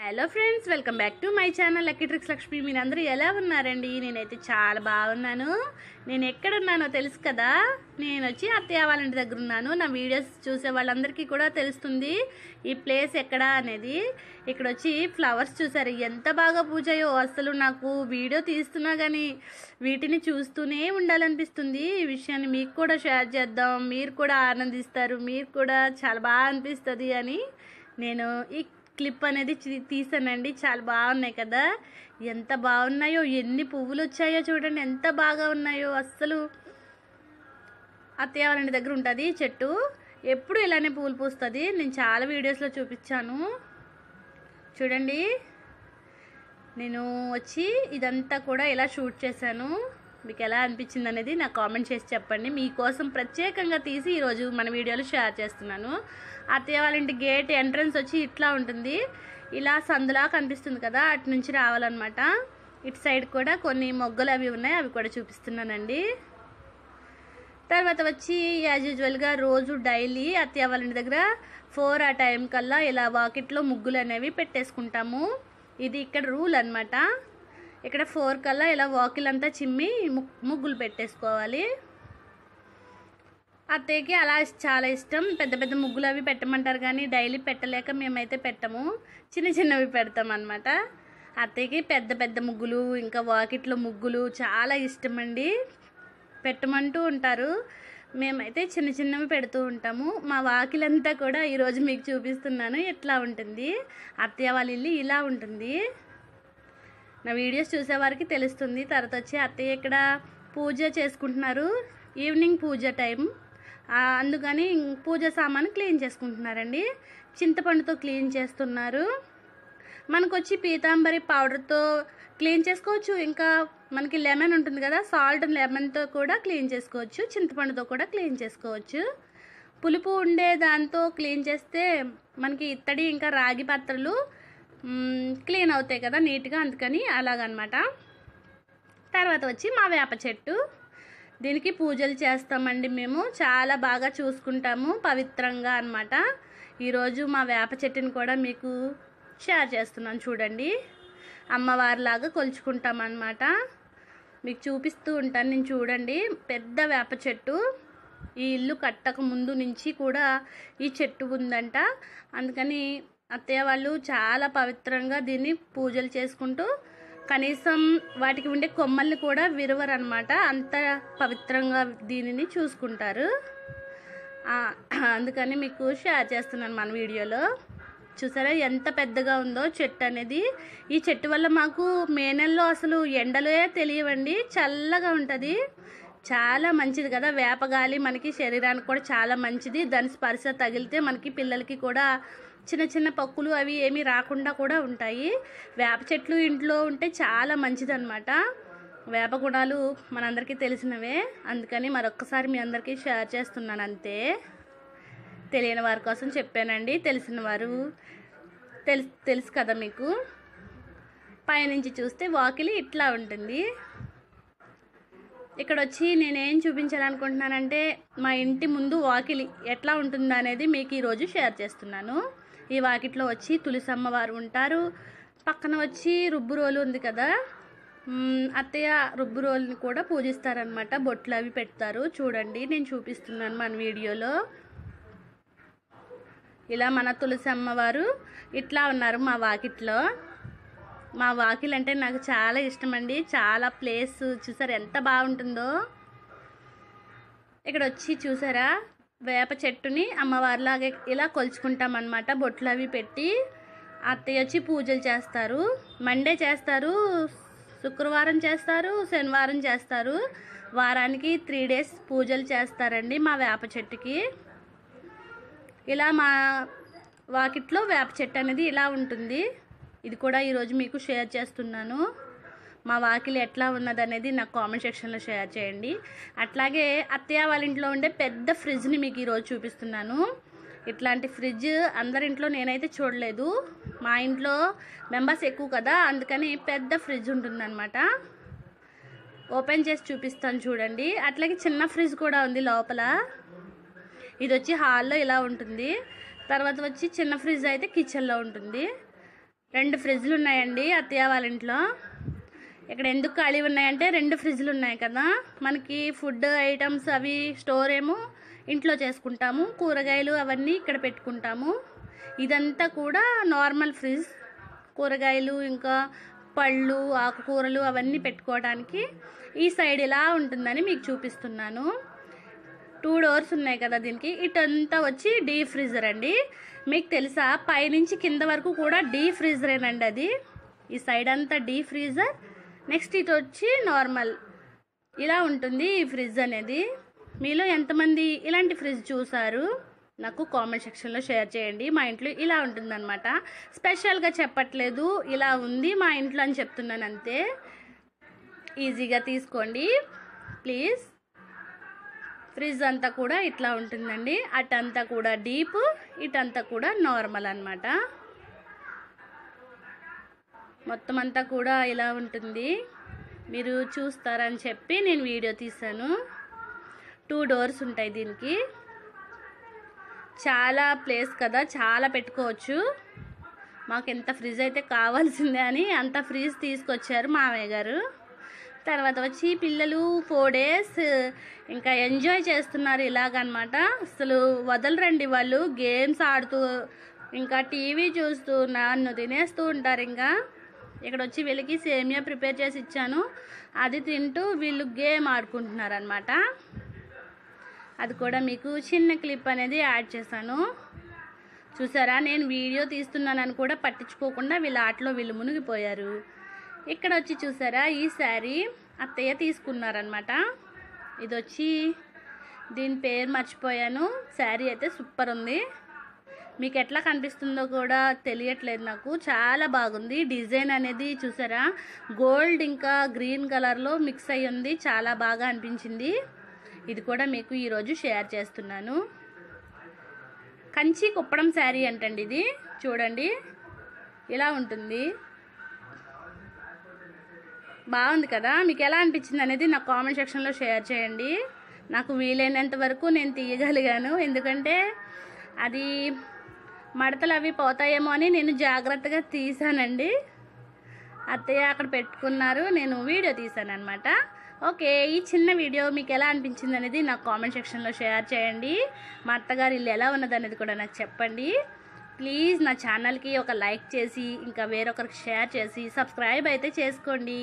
Hello friends, welcome back to my channel lucky tricks Lakshmi. మీరందరూ ఎలా ఉన్నారండి? నేనైతే చాలా బాగున్నాను. నేను ఎక్కడున్నానో తెలుసు కదా, నేను వచ్చి అత్తయ్య వాళ్ళ ఇంటి దగ్గర ఉన్నాను. నా వీడియోస్ చూసే వాళ్ళందరికీ కూడా తెలుస్తుంది ఈ ప్లేస్ ఎక్కడ అనేది. ఇక్కడ వచ్చి ఫ్లవర్స్ చూసారు ఎంత బాగా పూజాయో. అసలు నాకు వీడియో తీస్తున్నా కానీ వీటిని చూస్తూనే ఉండాలనిపిస్తుంది. ఈ విషయాన్ని మీకు కూడా షేర్ చేద్దాం, మీరు కూడా ఆనందిస్తారు, మీరు కూడా చాలా బాగా అనిపిస్తుంది అని నేను ఈ క్లిప్ అనేది తీసానండి. చాలా బాగున్నాయి కదా, ఎంత బాగున్నాయో, ఎన్ని పువ్వులు వచ్చాయో చూడండి, ఎంత బాగా ఉన్నాయో. అస్సలు అత్తయ్య వాళ్ళ ఇంటి దగ్గర ఉంటుంది చెట్టు, ఎప్పుడు ఇలానే పువ్వులు పూస్తుంది. నేను చాలా వీడియోస్లో చూపించాను చూడండి. నేను వచ్చి ఇదంతా కూడా ఇలా షూట్ చేశాను. మీకు ఎలా అనిపించింది అనేది నాకు కామెంట్ చేసి చెప్పండి. మీకోసం ప్రత్యేకంగా తీసి ఈరోజు మన వీడియోలో షేర్ చేస్తున్నాను. అత్తయ్య వాళ్ళ ఇంటి గేట్ ఎంట్రన్స్ వచ్చి ఇట్లా ఉంటుంది, ఇలా సందులా కనిపిస్తుంది కదా, అటు నుంచి రావాలన్నమాట. ఇటు సైడ్ కూడా కొన్ని మొగ్గలు అవి ఉన్నాయి, అవి కూడా చూపిస్తున్నానండి. తర్వాత వచ్చి యాజ్ యూజువల్గా రోజు డైలీ అత్తయ్య వాళ్ళ ఇంటి దగ్గర 4 ఆ టైం కల్లా ఇలా వాకిట్లో ముగ్గులు అనేవి పెట్టేసుకుంటాము. ఇది ఇక్కడ రూల్ అనమాట. ఇక్కడ 4 కల్లా ఇలా వాకిలంతా చిమ్మి ముగ్గులు పెట్టేసుకోవాలి. అత్తయ్యకి అలా చాలా ఇష్టం. పెద్ద పెద్ద ముగ్గులు అవి పెట్టమంటారు కానీ డైలీ పెట్టలేక మేమైతే పెట్టము, చిన్న చిన్నవి పెడతాం అన్నమాట. అత్తయ్యకి పెద్ద పెద్ద ముగ్గులు ఇంకా వాకిట్లో ముగ్గులు చాలా ఇష్టం అండి, పెట్టమంటూ ఉంటారు. మేమైతే చిన్న చిన్నవి పెడుతూ ఉంటాము. మా వాకిలంతా కూడా ఈరోజు మీకు చూపిస్తున్నాను ఎట్లా ఉంటుంది. అత్తయ్య వాళ్ళ ఇల్లు ఇలా ఉంటుంది. నా వీడియోస్ చూసేవారికి తెలుస్తుంది. తర్వాత వచ్చి అత్తయ్య ఇక్కడ పూజ చేసుకుంటున్నారు, ఈవినింగ్ పూజ టైం, అందుకని పూజ సామాను క్లీన్ చేసుకుంటున్నారండి. చింతపండుతో క్లీన్ చేస్తున్నారు. మనకు వచ్చి పీతాంబరి పౌడర్తో క్లీన్ చేసుకోవచ్చు, ఇంకా మనకి లెమన్ ఉంటుంది కదా, సాల్ట్ లెమన్తో కూడా క్లీన్ చేసుకోవచ్చు, చింతపండుతో కూడా క్లీన్ చేసుకోవచ్చు. పులుపు ఉండే దాంతో క్లీన్ చేస్తే మనకి ఇత్తడి ఇంకా రాగి పాత్రలు క్లీన్ అవుతాయి కదా నీట్గా, అందుకని అలాగనమాట. తర్వాత వచ్చి మా వేప చెట్టు, దీనికి పూజలు చేస్తామండి మేము, చాలా బాగా చూసుకుంటాము పవిత్రంగా అనమాట. ఈరోజు మా వేప చెట్టుని కూడా మీకు షేర్ చేస్తున్నాను చూడండి. అమ్మవారిలాగా కొలుచుకుంటాం అన్నమాట, మీకు చూపిస్తూ ఉంటాను నేను. చూడండి, పెద్ద వేప చెట్టు. ఈ ఇల్లు కట్టక ముందు నుంచి కూడా ఈ చెట్టు ఉందంట, అందుకని అత్తయ్య వాళ్ళు చాలా పవిత్రంగా దీన్ని పూజలు చేసుకుంటూ కనీసం వాటికి ఉండే కొమ్మల్ని కూడా విరవరు అనమాట, అంత పవిత్రంగా దీనిని చూసుకుంటారు. అందుకని మీకు షేర్ చేస్తున్నాను మన వీడియోలో. చూసారా ఎంత పెద్దగా ఉందో చెట్టు అనేది. ఈ చెట్టు వల్ల మాకు మే నెలలో అసలు ఎండలే తెలియవండి, చల్లగా ఉంటుంది, చాలా మంచిది కదా. వేపగాలి మనకి శరీరానికి కూడా చాలా మంచిది. దాని స్పర్శ తగిలితే మనకి పిల్లలకి కూడా చిన్న చిన్న పక్కులు అవి ఏమీ రాకుండా కూడా ఉంటాయి. వేప చెట్లు ఇంట్లో ఉంటే చాలా మంచిది అనమాట. వేప గుణాలు మనందరికీ తెలిసినవే, అందుకని మరొక్కసారి మీ అందరికీ షేర్ చేస్తున్నాను అంతే. తెలియని వారి కోసం చెప్పానండి, తెలిసిన వారు తెలుసు కదా మీకు. పైనుంచి చూస్తే వాకిలి ఇట్లా ఉంటుంది. ఇక్కడ వచ్చి నేనేం చూపించాలనుకుంటున్నానంటే మా ఇంటి ముందు వాకిలి ఎట్లా ఉంటుందో అనేది మీకు ఈరోజు షేర్ చేస్తున్నాను. ఈ వాకిట్లో వచ్చి తులసమ్మ వారు ఉంటారు, పక్కన వచ్చి రుబ్బురోలు ఉంది కదా, అత్తయ్య రుబ్బురోలుని కూడా పూజిస్తారనమాట, బొట్లు అవి పెడతారు. చూడండి నేను చూపిస్తున్నాను మన వీడియోలో. ఇలా మన తులసమ్మ వారు ఇట్లా ఉన్నారు మా వాకిట్లో. మా వాకిల్ అంటే నాకు చాలా ఇష్టం అండి, చాలా ప్లేస్ చూసారు ఎంత బాగుంటుందో. ఇక్కడ వచ్చి చూసారా వేప చెట్టుని అమ్మవారిలాగే ఇలా కొలుచుకుంటాం అన్నమాట, బొట్లు అవి పెట్టి. అత్తయ్య వచ్చి పూజలు చేస్తారు, మండే చేస్తారు, శుక్రవారం చేస్తారు, శనివారం చేస్తారు. వారానికి 3 డేస్ పూజలు చేస్తారండి మా వేప చెట్టుకి. ఇలా మా వాకిట్లో వేప చెట్టు అనేది ఇలా ఉంటుంది. ఇది కూడా ఈరోజు మీకు షేర్ చేస్తున్నాను. మా వాకిలి ఎట్లా ఉన్నది అనేది నాకు కామెంట్ సెక్షన్లో షేర్ చేయండి. అట్లాగే అత్తయ్య వాళ్ళ ఇంట్లో ఉండే పెద్ద ఫ్రిడ్జ్ని మీకు ఈరోజు చూపిస్తున్నాను. ఇట్లాంటి ఫ్రిడ్జ్ అందరింట్లో నేనైతే చూడలేదు. మా ఇంట్లో మెంబర్స్ ఎక్కువ కదా, అందుకని పెద్ద ఫ్రిడ్జ్ ఉంటుందన్నమాట. ఓపెన్ చేసి చూపిస్తాను చూడండి. అట్లాగే చిన్న ఫ్రిడ్జ్ కూడా ఉంది లోపల. ఇది వచ్చి హాల్లో ఇలా ఉంటుంది. తర్వాత వచ్చి చిన్న ఫ్రిడ్జ్ అయితే కిచెన్లో ఉంటుంది. 2 ఫ్రిడ్జ్లు ఉన్నాయండి అత్తయ్య వాళ్ళ ఇంట్లో. ఇక్కడ ఎందుకు ఖాళీ ఉన్నాయంటే 2 ఫ్రిడ్జ్లు ఉన్నాయి కదా, మనకి ఫుడ్ ఐటమ్స్ అవి స్టోర్ ఏమో ఇంట్లో చేసుకుంటాము, కూరగాయలు అవన్నీ ఇక్కడ పెట్టుకుంటాము. ఇదంతా కూడా నార్మల్ ఫ్రిడ్జ్, కూరగాయలు ఇంకా పళ్ళు ఆకుకూరలు అవన్నీ పెట్టుకోవడానికి. ఈ సైడ్ ఇలా ఉంటుందని మీకు చూపిస్తున్నాను. 2 డోర్స్ ఉన్నాయి కదా దీనికి. ఇటంతా వచ్చి డీప్ ఫ్రీజర్ అండి. మీకు తెలుసా పైనుంచి కింద వరకు కూడా డీప్ ఫ్రీజరేనండి అది. ఈ సైడ్ అంతా డీప్ ఫ్రీజర్, నెక్స్ట్ ఇటు వచ్చి నార్మల్. ఇలా ఉంటుంది ఈ ఫ్రిడ్జ్ అనేది. మీలో ఎంతమంది ఇలాంటి ఫ్రిడ్జ్ చూసారు నాకు కామెంట్ సెక్షన్లో షేర్ చేయండి. మా ఇంట్లో ఇలా ఉంటుందన్నమాట. స్పెషల్గా చెప్పట్లేదు, ఇలా ఉంది మా ఇంట్లో అని చెప్తున్నాను అంతే. ఈజీగా తీసుకోండి ప్లీజ్. ఫ్రిడ్జ్ అంతా కూడా ఇట్లా ఉంటుందండి. అటంతా కూడా డీప్, ఇటంతా కూడా నార్మల్ అన్నమాట. మొత్తం అంతా కూడా ఇలా ఉంటుంది. మీరు చూస్తారని చెప్పి నేను వీడియో తీశాను. 2 డోర్స్ ఉంటాయి దీనికి. చాలా ప్లేస్ కదా, చాలా పెట్టుకోవచ్చు. మాకు ఎంత ఫ్రిడ్జ్ అయితే కావాల్సిందే అని అంత ఫ్రిడ్జ్ తీసుకొచ్చారు మామయ్య గారు. తర్వాత వచ్చి పిల్లలు 4 డేస్ ఇంకా ఎంజాయ్ చేస్తున్నారు ఇలాగనమాట. అసలు వదలరండి వాళ్ళు. గేమ్స్ ఆడుతూ ఇంకా టీవీ చూస్తూ నన్ను తినేస్తూ ఉంటారు. ఇంకా ఇక్కడ వచ్చి వీళ్ళకి సేమియా ప్రిపేర్ చేసి ఇచ్చాను, అది తింటూ వీళ్ళు గేమ్ ఆడుకుంటున్నారు అనమాట. అది కూడా మీకు చిన్న క్లిప్ అనేది యాడ్ చేశాను. చూసారా, నేను వీడియో తీస్తున్నానని కూడా పట్టించుకోకుండా వీళ్ళ ఆటలో వీళ్ళు మునిగిపోయారు. ఇక్కడ వచ్చి చూసారా, ఈ శారీ అత్తయ్య తీసుకున్నారనమాట. ఇది వచ్చి దీని పేరు మర్చిపోయాను. శారీ అయితే సూపర్ ఉంది. మీకు ఎట్లా కనిపిస్తుందో కూడా తెలియట్లేదు నాకు, చాలా బాగుంది. డిజైన్ అనేది చూసారా, గోల్డ్ ఇంకా గ్రీన్ కలర్లో మిక్స్ అయ్యి ఉంది, చాలా బాగా అనిపించింది. ఇది కూడా మీకు ఈరోజు షేర్ చేస్తున్నాను. కంచి కుప్పడం శారీ అంటండి ఇది. చూడండి ఇలా ఉంటుంది, బాగుంది కదా. మీకు ఎలా అనిపించింది అనేది నాకు కామెంట్ సెక్షన్లో షేర్ చేయండి. నాకు వీలైనంత వరకు నేను తీయగలిగాను, ఎందుకంటే అది మడతలు అవి పోతాయేమో అని నేను జాగ్రత్తగా తీసానండి. అత్తయ్య అక్కడ పెట్టుకున్నారు, నేను వీడియో తీసాను అనమాట. ఓకే, ఈ చిన్న వీడియో మీకు ఎలా అనిపించింది అనేది నాకు కామెంట్ సెక్షన్లో షేర్ చేయండి. మా అత్తగారి ఇల్లు ఎలా ఉన్నది అనేది కూడా నాకు చెప్పండి. ప్లీజ్ నా ఛానల్కి ఒక లైక్ చేసి ఇంకా వేరొకరికి షేర్ చేసి సబ్స్క్రైబ్ అయితే చేసుకోండి.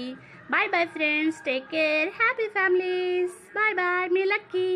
Bye bye friends, take care, happy families, bye bye, మీ లక్కీ.